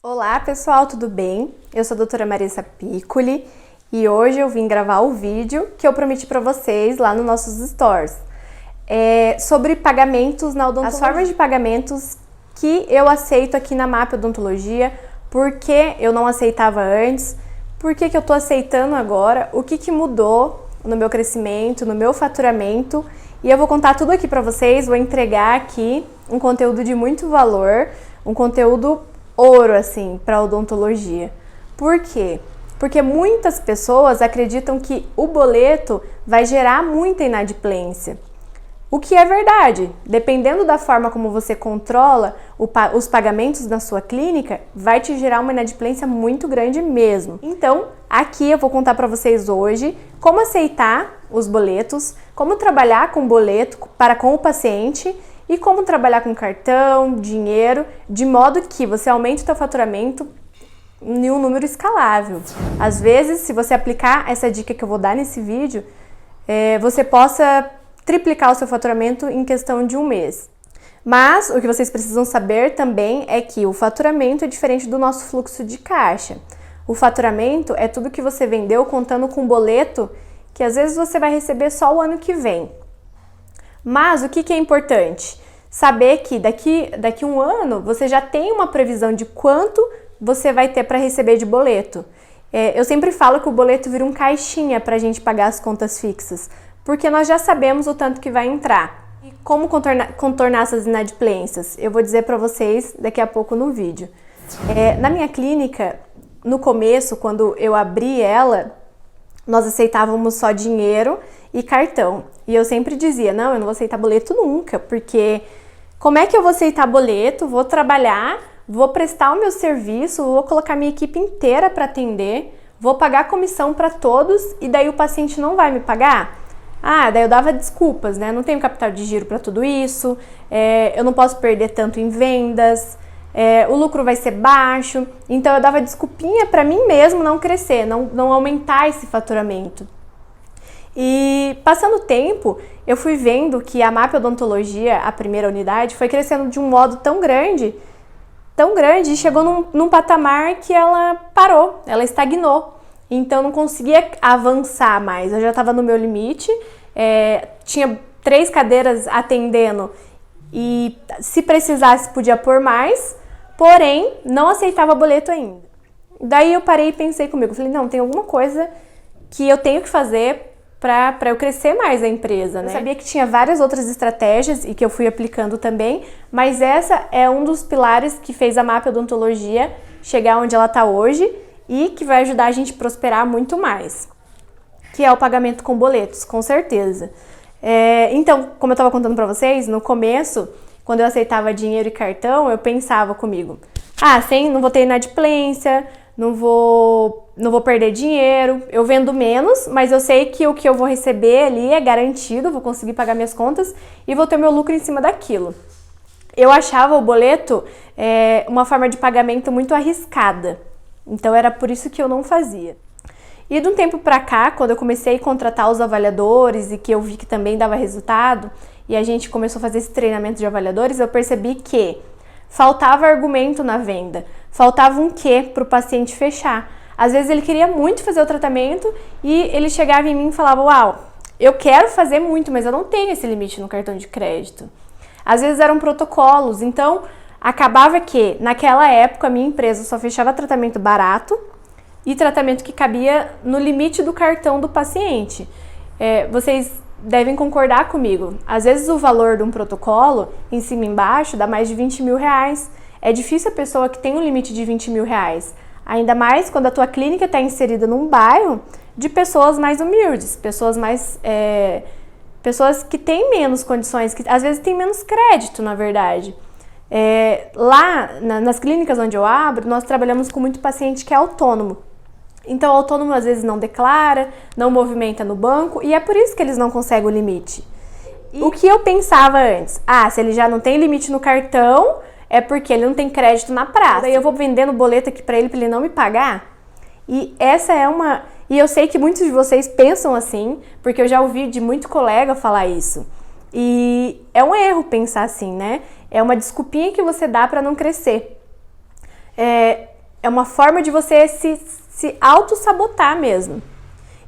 Olá pessoal, tudo bem? Eu sou a doutora Marissa Piccoli e hoje eu vim gravar o vídeo que eu prometi para vocês lá nos nossos stories sobre pagamentos na odontologia. As formas de pagamentos que eu aceito aqui na MAP Odontologia, por que eu não aceitava antes, por que eu tô aceitando agora, o que mudou no meu crescimento, no meu faturamento, e eu vou contar tudo aqui para vocês, vou entregar aqui um conteúdo de muito valor, um conteúdo ouro, assim, para odontologia. Por quê? Porque muitas pessoas acreditam que o boleto vai gerar muita inadimplência. O que é verdade. Dependendo da forma como você controla os pagamentos na sua clínica, vai te gerar uma inadimplência muito grande mesmo. Então, aqui eu vou contar para vocês hoje como aceitar os boletos, como trabalhar com boleto para com o paciente e como trabalhar com cartão, dinheiro, de modo que você aumente o seu faturamento em um número escalável. Às vezes, se você aplicar essa dica que eu vou dar nesse vídeo, você possa triplicar o seu faturamento em questão de um mês. Mas o que vocês precisam saber também é que o faturamento é diferente do nosso fluxo de caixa. O faturamento é tudo que você vendeu contando com boleto que às vezes você vai receber só o ano que vem. Mas o que é importante? Saber que daqui um ano você já tem uma previsão de quanto você vai ter para receber de boleto. Eu sempre falo que o boleto vira um caixinha para a gente pagar as contas fixas, porque nós já sabemos o tanto que vai entrar. E como contornar essas inadimplências? Eu vou dizer para vocês daqui a pouco no vídeo. Na minha clínica, no começo, quando eu abri ela, nós aceitávamos só dinheiro e cartão. E eu sempre dizia, não, eu não vou aceitar boleto nunca, porque como é que eu vou aceitar boleto? Vou trabalhar, vou prestar o meu serviço, vou colocar minha equipe inteira para atender, vou pagar comissão para todos e daí o paciente não vai me pagar? Daí eu dava desculpas, né? Não tenho capital de giro para tudo isso, eu não posso perder tanto em vendas, o lucro vai ser baixo, então eu dava desculpinha para mim mesmo não crescer, não aumentar esse faturamento. E passando o tempo, eu fui vendo que a MAP Odontologia, a primeira unidade, foi crescendo de um modo tão grande, e chegou num patamar que ela parou, ela estagnou. Então eu não conseguia avançar mais, eu já estava no meu limite, tinha 3 cadeiras atendendo e se precisasse podia pôr mais, porém não aceitava boleto ainda. Daí eu parei e pensei comigo, falei, não, tem alguma coisa que eu tenho que fazer para eu crescer mais a empresa, né? Eu sabia que tinha várias outras estratégias e que eu fui aplicando também, mas essa é um dos pilares que fez a MAP Odontologia chegar onde ela está hoje e que vai ajudar a gente a prosperar muito mais, que é o pagamento com boletos, com certeza. Então, como eu estava contando para vocês, no começo, quando eu aceitava dinheiro e cartão, eu pensava comigo, não vou ter inadimplência, não vou perder dinheiro, eu vendo menos, mas eu sei que o que eu vou receber ali é garantido, vou conseguir pagar minhas contas e vou ter meu lucro em cima daquilo. Eu achava o boleto uma forma de pagamento muito arriscada, então era por isso que eu não fazia. E de um tempo pra cá, quando eu comecei a contratar os avaliadores e que eu vi que também dava resultado, e a gente começou a fazer esse treinamento de avaliadores, eu percebi que faltava argumento na venda, faltava um quê para o paciente fechar. Às vezes ele queria muito fazer o tratamento e ele chegava em mim e falava, uau, eu quero fazer muito, mas eu não tenho esse limite no cartão de crédito. Às vezes eram protocolos, então acabava que naquela época a minha empresa só fechava tratamento barato e tratamento que cabia no limite do cartão do paciente. Vocês devem concordar comigo. Às vezes o valor de um protocolo, em cima e embaixo, dá mais de 20 mil reais. É difícil a pessoa que tem um limite de 20 mil reais. Ainda mais quando a tua clínica está inserida num bairro de pessoas mais humildes, pessoas que têm menos condições, que às vezes têm menos crédito, na verdade. Nas clínicas onde eu abro, nós trabalhamos com muito paciente que é autônomo. Então, o autônomo às vezes não declara, não movimenta no banco e é por isso que eles não conseguem o limite. O que eu pensava antes? Se ele já não tem limite no cartão, é porque ele não tem crédito na praça. Daí eu vou vendendo boleto aqui para ele não me pagar? E essa é uma... E eu sei que muitos de vocês pensam assim, porque eu já ouvi de muito colega falar isso. E é um erro pensar assim, né? É uma desculpinha que você dá para não crescer. é uma forma de você se auto-sabotar mesmo.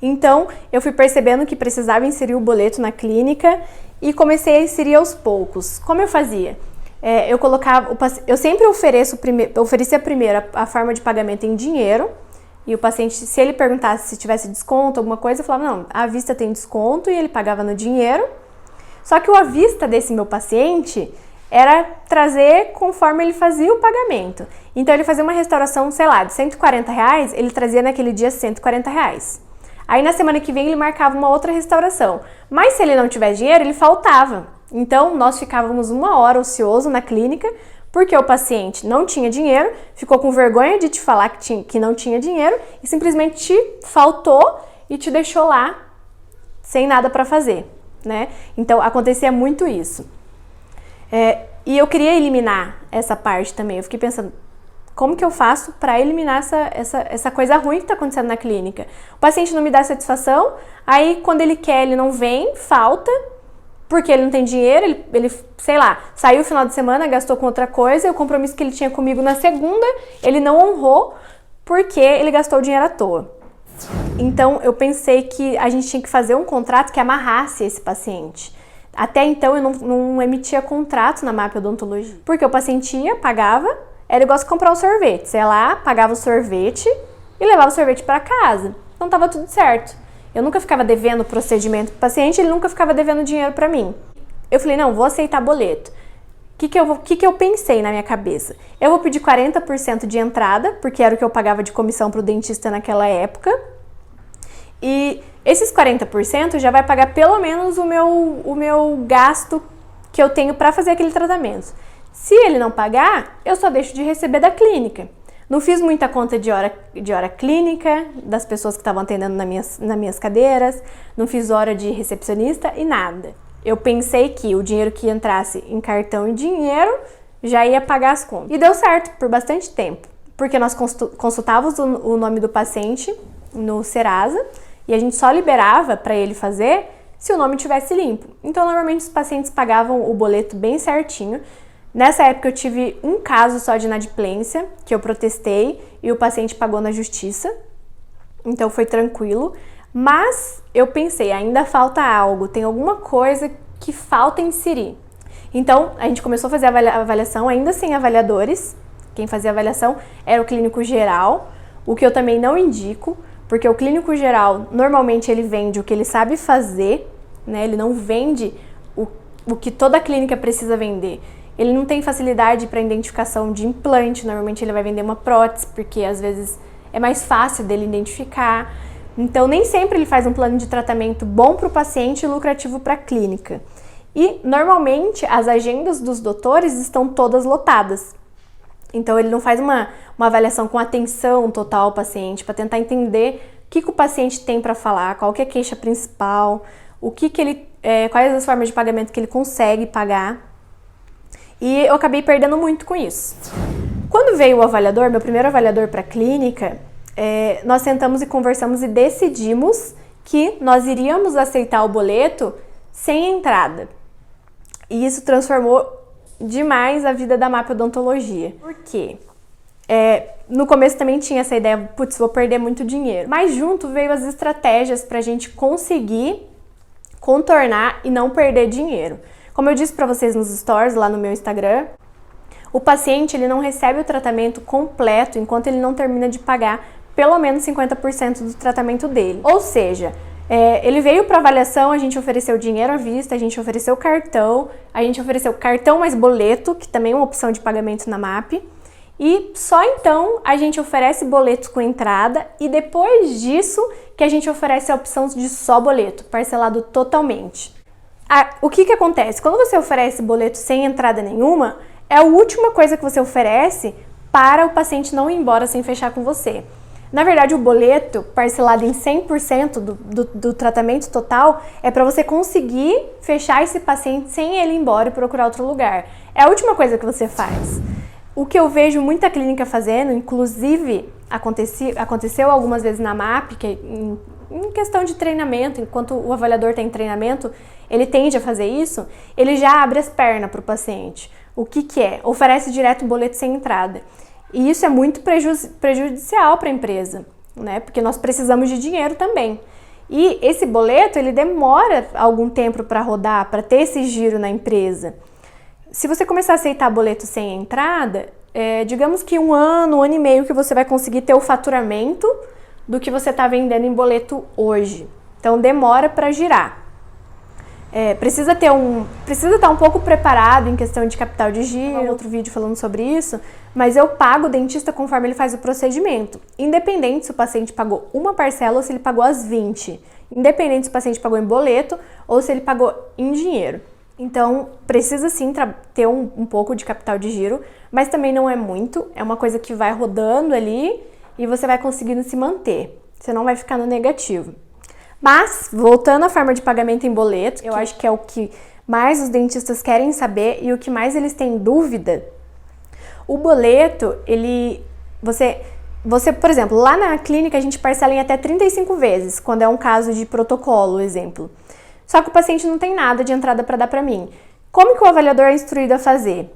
Então, eu fui percebendo que precisava inserir o boleto na clínica e comecei a inserir aos poucos. Como eu fazia? Eu sempre oferecia primeiro a forma de pagamento em dinheiro, e o paciente, se ele perguntasse se tivesse desconto, alguma coisa, eu falava, não, à vista tem desconto, e ele pagava no dinheiro. Só que o à vista desse meu paciente era trazer conforme ele fazia o pagamento. Então, ele fazia uma restauração, sei lá, de R$140, ele trazia naquele dia R$140. Aí, na semana que vem, ele marcava uma outra restauração. Mas, se ele não tivesse dinheiro, ele faltava. Então, nós ficávamos 1 hora ocioso na clínica, porque o paciente não tinha dinheiro, ficou com vergonha de te falar que não tinha dinheiro e simplesmente te faltou e te deixou lá sem nada para fazer, né? Então, acontecia muito isso. E eu queria eliminar essa parte também. Eu fiquei pensando, como que eu faço para eliminar essa coisa ruim que está acontecendo na clínica? O paciente não me dá satisfação, aí quando ele quer, ele não vem, falta, porque ele não tem dinheiro, ele sei lá, saiu o final de semana, gastou com outra coisa, e o compromisso que ele tinha comigo na segunda, ele não honrou, porque ele gastou o dinheiro à toa. Então, eu pensei que a gente tinha que fazer um contrato que amarrasse esse paciente. Até então, eu não emitia contrato na MAP Odontologia, porque o paciente ia, pagava, era igual se comprar um sorvete. Sei lá, pagava o sorvete e levava o sorvete para casa. Então, tava tudo certo. Eu nunca ficava devendo procedimento pro paciente, ele nunca ficava devendo dinheiro para mim. Eu falei, não, vou aceitar boleto. O que eu pensei na minha cabeça? Eu vou pedir 40% de entrada, porque era o que eu pagava de comissão pro dentista naquela época. E esses 40% já vai pagar pelo menos o meu gasto que eu tenho para fazer aquele tratamento. Se ele não pagar, eu só deixo de receber da clínica. Não fiz muita conta de hora clínica, das pessoas que estavam atendendo nas minhas cadeiras, não fiz hora de recepcionista e nada. Eu pensei que o dinheiro que entrasse em cartão e dinheiro já ia pagar as contas. E deu certo por bastante tempo, porque nós consultávamos o nome do paciente no Serasa e a gente só liberava para ele fazer se o nome estivesse limpo. Então, normalmente, os pacientes pagavam o boleto bem certinho. Nessa época eu tive um caso só de inadimplência, que eu protestei e o paciente pagou na justiça, então foi tranquilo, mas eu pensei, ainda falta algo, tem alguma coisa que falta inserir. Então a gente começou a fazer a avaliação ainda sem avaliadores, quem fazia a avaliação era o clínico geral, o que eu também não indico, porque o clínico geral normalmente ele vende o que ele sabe fazer, né? Ele não vende o que toda clínica precisa vender. Ele não tem facilidade para identificação de implante, normalmente ele vai vender uma prótese, porque às vezes é mais fácil dele identificar. Então, nem sempre ele faz um plano de tratamento bom para o paciente e lucrativo para a clínica. E, normalmente, as agendas dos doutores estão todas lotadas. Então, ele não faz uma avaliação com atenção total ao paciente, para tentar entender o que o paciente tem para falar, qual que é a queixa principal, quais as formas de pagamento que ele consegue pagar. E eu acabei perdendo muito com isso. Quando veio o avaliador, meu primeiro avaliador para a clínica, nós sentamos e conversamos e decidimos que nós iríamos aceitar o boleto sem entrada. E isso transformou demais a vida da MAP Odontologia. Por quê? No começo também tinha essa ideia, putz, vou perder muito dinheiro. Mas junto veio as estratégias para a gente conseguir contornar e não perder dinheiro. Como eu disse para vocês nos stories lá no meu Instagram, o paciente ele não recebe o tratamento completo enquanto ele não termina de pagar pelo menos 50% do tratamento dele. Ou seja, ele veio para avaliação, a gente ofereceu dinheiro à vista, a gente ofereceu cartão mais boleto, que também é uma opção de pagamento na MAP, e só então a gente oferece boletos com entrada e depois disso que a gente oferece a opção de só boleto, parcelado totalmente. O que acontece? Quando você oferece boleto sem entrada nenhuma, é a última coisa que você oferece para o paciente não ir embora sem fechar com você. Na verdade, o boleto parcelado em 100% do tratamento total é para você conseguir fechar esse paciente sem ele ir embora e procurar outro lugar. É a última coisa que você faz. O que eu vejo muita clínica fazendo, inclusive aconteceu algumas vezes na MAP, que em questão de treinamento, enquanto o avaliador está em treinamento, ele tende a fazer isso, ele já abre as pernas para o paciente. O que é? Oferece direto o boleto sem entrada. E isso é muito prejudicial para a empresa, né? Porque nós precisamos de dinheiro também. E esse boleto, ele demora algum tempo para rodar, para ter esse giro na empresa. Se você começar a aceitar boleto sem entrada, digamos que um ano e meio que você vai conseguir ter o faturamento do que você está vendendo em boleto hoje. Então demora para girar. Precisa estar um pouco preparado em questão de capital de giro, outro vídeo falando sobre isso, mas eu pago o dentista conforme ele faz o procedimento, independente se o paciente pagou uma parcela ou se ele pagou as 20, independente se o paciente pagou em boleto ou se ele pagou em dinheiro. Então, precisa sim ter um pouco de capital de giro, mas também não é muito, é uma coisa que vai rodando ali e você vai conseguindo se manter, você não vai ficar no negativo. Mas, voltando à forma de pagamento em boleto, eu acho que é o que mais os dentistas querem saber e o que mais eles têm dúvida. O boleto, você, por exemplo, lá na clínica a gente parcela em até 35 vezes, quando é um caso de protocolo, exemplo. Só que o paciente não tem nada de entrada para dar para mim. Como que o avaliador é instruído a fazer?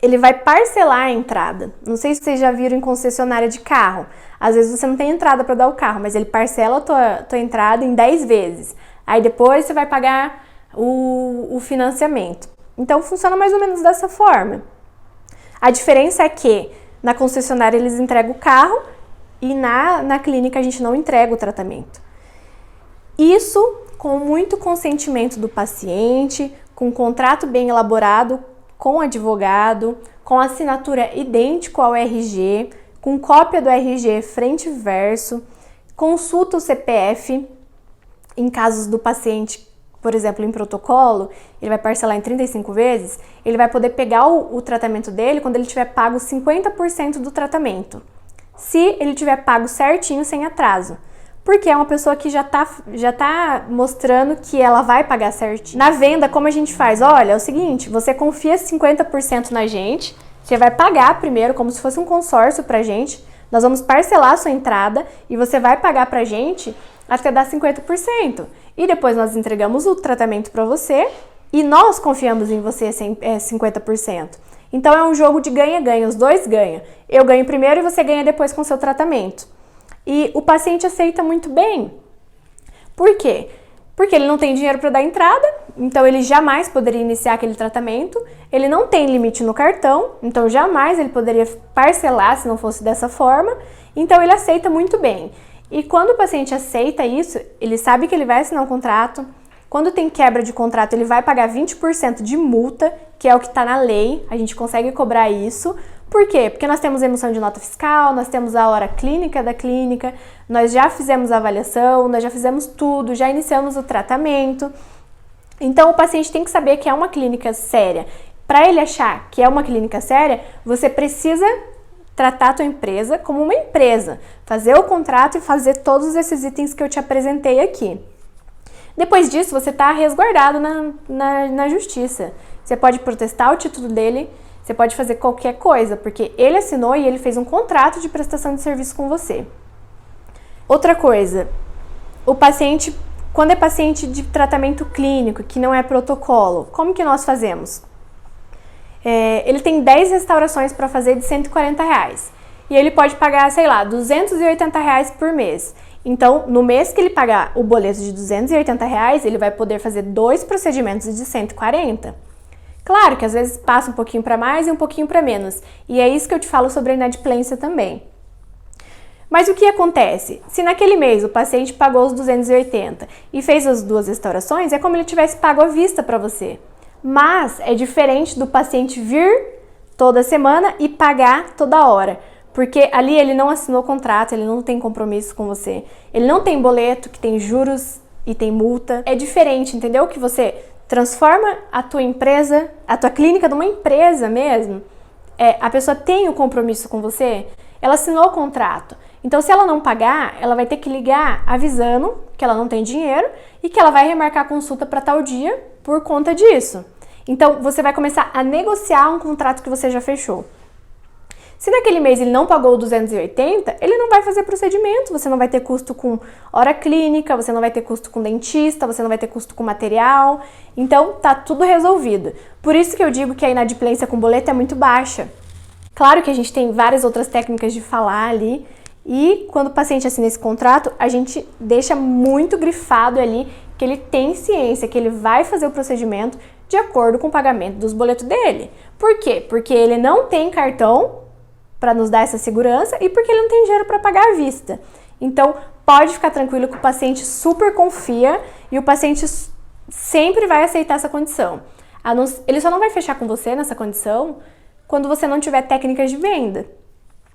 Ele vai parcelar a entrada. Não sei se vocês já viram em concessionária de carro. Às vezes você não tem entrada para dar o carro, mas ele parcela a tua entrada em 10 vezes. Aí depois você vai pagar o financiamento. Então funciona mais ou menos dessa forma. A diferença é que na concessionária eles entregam o carro e na clínica a gente não entrega o tratamento. Isso com muito consentimento do paciente, com um contrato bem elaborado com o advogado, com assinatura idêntico ao RG, com cópia do RG frente e verso, consulta o CPF em casos do paciente, por exemplo, em protocolo, ele vai parcelar em 35 vezes, ele vai poder pegar o tratamento dele quando ele tiver pago 50% do tratamento, se ele tiver pago certinho, sem atraso. Porque é uma pessoa que já tá mostrando que ela vai pagar certinho. Na venda, como a gente faz? Olha, é o seguinte, você confia 50% na gente, você vai pagar primeiro, como se fosse um consórcio pra gente, nós vamos parcelar a sua entrada e você vai pagar pra gente até dar 50%. E depois nós entregamos o tratamento pra você e nós confiamos em você 50%. Então é um jogo de ganha-ganha, os dois ganham. Eu ganho primeiro e você ganha depois com o seu tratamento. E o paciente aceita muito bem. Por quê? Porque ele não tem dinheiro para dar entrada, então ele jamais poderia iniciar aquele tratamento, ele não tem limite no cartão, então jamais ele poderia parcelar se não fosse dessa forma, então ele aceita muito bem. E quando o paciente aceita isso, ele sabe que ele vai assinar um contrato, quando tem quebra de contrato ele vai pagar 20% de multa, que é o que está na lei, a gente consegue cobrar isso. Por quê? Porque nós temos emissão de nota fiscal, nós temos a hora clínica da clínica, nós já fizemos a avaliação, nós já fizemos tudo, já iniciamos o tratamento. Então o paciente tem que saber que é uma clínica séria. Para ele achar que é uma clínica séria, você precisa tratar a tua empresa como uma empresa, fazer o contrato e fazer todos esses itens que eu te apresentei aqui. Depois disso, você está resguardado na justiça. Você pode protestar o título dele, você pode fazer qualquer coisa, porque ele assinou e ele fez um contrato de prestação de serviço com você. Outra coisa, o paciente, quando é paciente de tratamento clínico, que não é protocolo, como que nós fazemos? Ele tem 10 restaurações para fazer de R$140. E ele pode pagar, sei lá, R$280 por mês. Então, no mês que ele pagar o boleto de R$280, ele vai poder fazer 2 procedimentos de 140. Claro que às vezes passa um pouquinho para mais e um pouquinho para menos. E é isso que eu te falo sobre a inadimplência também. Mas o que acontece? Se naquele mês o paciente pagou os 280 e fez as 2 restaurações, é como ele tivesse pago à vista para você. Mas é diferente do paciente vir toda semana e pagar toda hora. Porque ali ele não assinou contrato, ele não tem compromisso com você. Ele não tem boleto, que tem juros e tem multa. É diferente, entendeu? Que você transforma a tua empresa, a tua clínica numa empresa mesmo. A pessoa tem o compromisso com você, ela assinou o contrato. Então, se ela não pagar, ela vai ter que ligar avisando que ela não tem dinheiro e que ela vai remarcar a consulta para tal dia por conta disso. Então, você vai começar a negociar um contrato que você já fechou. Se naquele mês ele não pagou 280, ele não vai fazer procedimento, você não vai ter custo com hora clínica, você não vai ter custo com dentista, você não vai ter custo com material. Então, tá tudo resolvido. Por isso que eu digo que a inadimplência com boleto é muito baixa. Claro que a gente tem várias outras técnicas de falar ali, e quando o paciente assina esse contrato, a gente deixa muito grifado ali que ele tem ciência, que ele vai fazer o procedimento de acordo com o pagamento dos boletos dele. Por quê? Porque ele não tem cartão para nos dar essa segurança e porque ele não tem dinheiro para pagar à vista. Então, pode ficar tranquilo que o paciente super confia e o paciente sempre vai aceitar essa condição. Ele só não vai fechar com você nessa condição quando você não tiver técnicas de venda.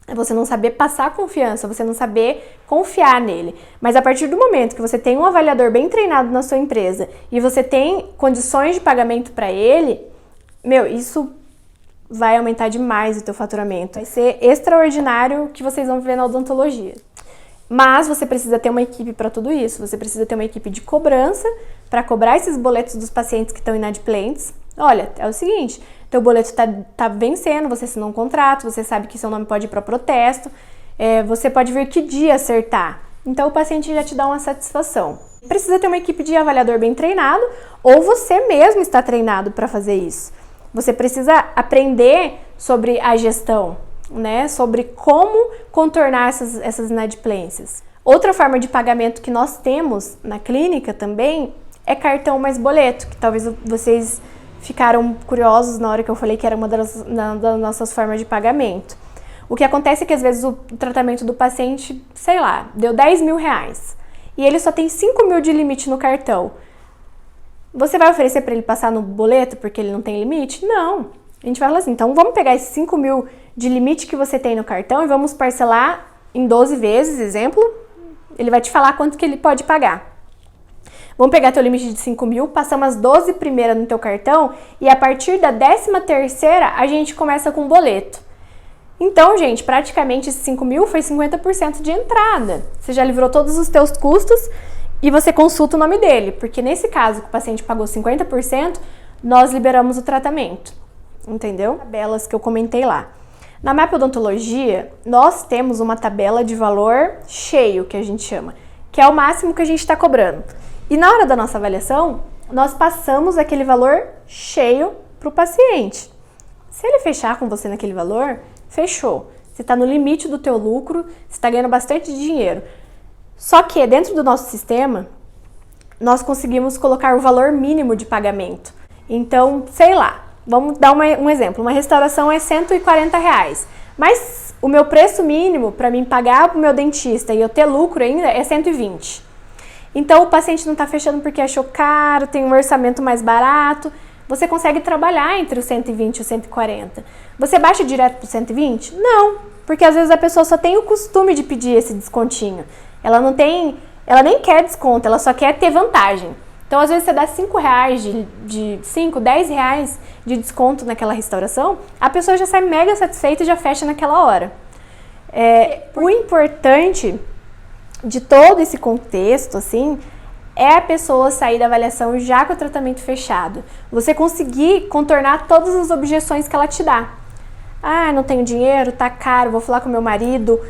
É você não saber passar confiança, você não saber confiar nele. Mas a partir do momento que você tem um avaliador bem treinado na sua empresa e você tem condições de pagamento para ele, isso vai aumentar demais o teu faturamento. Vai ser extraordinário o que vocês vão ver na odontologia. Mas você precisa ter uma equipe para tudo isso. Você precisa ter uma equipe de cobrança para cobrar esses boletos dos pacientes que estão inadimplentes. Olha, é o seguinte, teu boleto tá vencendo, você assinou um contrato, você sabe que seu nome pode ir para protesto, você pode ver que dia acertar. Então o paciente já te dá uma satisfação. Precisa ter uma equipe de avaliador bem treinado ou você mesmo está treinado para fazer isso. Você precisa aprender sobre a gestão, né? Sobre como contornar essas inadimplências. Outra forma de pagamento que nós temos na clínica também é cartão mais boleto, que talvez vocês ficaram curiosos na hora que eu falei que era uma das nossas formas de pagamento. O que acontece é que às vezes o tratamento do paciente, sei lá, deu 10 mil reais e ele só tem 5 mil de limite no cartão. Você vai oferecer para ele passar no boleto porque ele não tem limite? Não. A gente vai falar assim, então vamos pegar esses 5 mil de limite que você tem no cartão e vamos parcelar em 12 vezes, exemplo. Ele vai te falar quanto que ele pode pagar. Vamos pegar teu limite de 5 mil, passamos as 12 primeiras no teu cartão e a partir da 13ª a gente começa com boleto. Então, gente, praticamente esses 5 mil foi 50% de entrada. Você já livrou todos os teus custos e você consulta o nome dele, porque nesse caso que o paciente pagou 50%, nós liberamos o tratamento, entendeu? Tabelas que eu comentei lá. Na Map Odontologia, nós temos uma tabela de valor cheio, que a gente chama, que é o máximo que a gente está cobrando. E na hora da nossa avaliação, nós passamos aquele valor cheio para o paciente. Se ele fechar com você naquele valor, fechou. Você está no limite do teu lucro, você está ganhando bastante dinheiro. Só que dentro do nosso sistema, nós conseguimos colocar o valor mínimo de pagamento. Então, sei lá, vamos dar um exemplo. Uma restauração é 140 reais, mas o meu preço mínimo para mim pagar para o meu dentista e eu ter lucro ainda é 120. Então, o paciente não está fechando porque achou caro, tem um orçamento mais barato. Você consegue trabalhar entre o 120 e o 140. Você baixa direto para o 120? Não, porque às vezes a pessoa só tem o costume de pedir esse descontinho. Ela nem quer desconto, ela só quer ter vantagem. Então, às vezes você dá 5 reais de 5, 10 reais de desconto naquela restauração, a pessoa já sai mega satisfeita e já fecha naquela hora. O importante de todo esse contexto, assim, é a pessoa sair da avaliação já com o tratamento fechado. Você conseguir contornar todas as objeções que ela te dá. Ah, não tenho dinheiro, tá caro, vou falar com meu marido,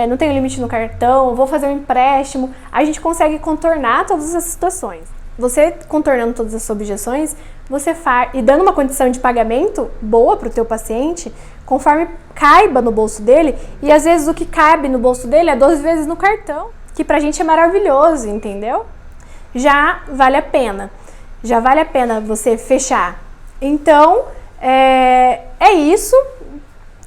não tenho limite no cartão, vou fazer um empréstimo. A gente consegue contornar todas essas situações. Você contornando todas essas objeções, você faz e dando uma condição de pagamento boa para o teu paciente, conforme caiba no bolso dele, e às vezes o que cabe no bolso dele é 12 vezes no cartão, que pra gente é maravilhoso, entendeu? Já vale a pena você fechar. Então, é isso.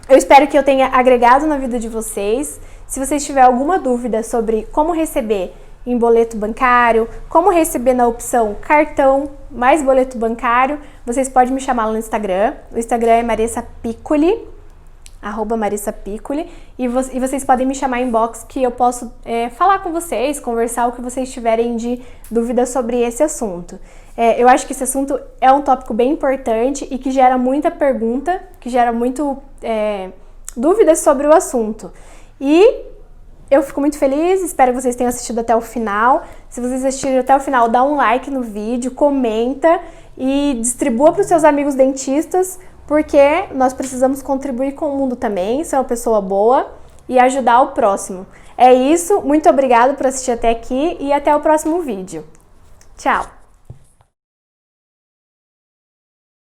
Eu espero que eu tenha agregado na vida de vocês. Se vocês tiverem alguma dúvida sobre como receber em boleto bancário, como receber na opção cartão mais boleto bancário, vocês podem me chamar lá no Instagram. O Instagram é Marissa Piccoli, @MarissaPiccoli, e vocês podem me chamar em inbox que eu posso falar com vocês, conversar o que vocês tiverem de dúvida sobre esse assunto. Eu acho que esse assunto é um tópico bem importante e que gera muita pergunta, que gera muito dúvidas sobre o assunto. E eu fico muito feliz, espero que vocês tenham assistido até o final. Se vocês assistiram até o final, dá um like no vídeo, comenta e distribua para os seus amigos dentistas, porque nós precisamos contribuir com o mundo também, ser uma pessoa boa e ajudar o próximo. É isso, muito obrigada por assistir até aqui e até o próximo vídeo. Tchau!